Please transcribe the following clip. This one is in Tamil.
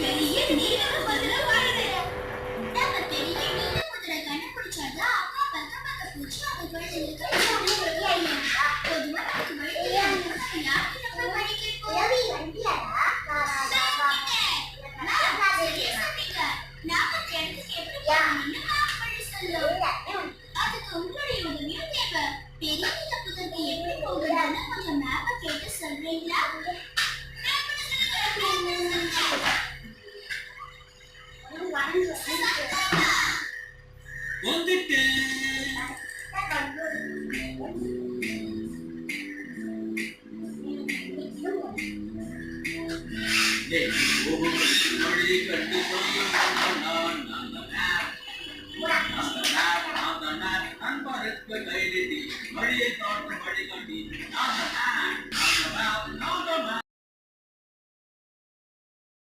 பெரிய நீலமுதிரை வருது. நம்ம பெரிய நீலமுதிரை கண்டுபிடிச்சாதான் அக்கா பக்கம் பக்கம் பூச்சி அந்த குழந்தைங்களுக்கு பொதுவா நமக்கு வழி தெரியாது. நம்ம யாருக்கு நம்ம படிக்க போறோம்? நாம அந்த இடத்துக்கு எப்படி போகணும்னு மேப் பண்ணி சொல்லுவோம். அதுக்கு உங்களுடைய உதவியும் தேவை. பெரிய நீலமுதிரைக்கு எப்படி போகணும்னு கொஞ்சம் மேப்பை கேட்டு சொல்றீங்களா? மழையை காட்டு மழை காட்டி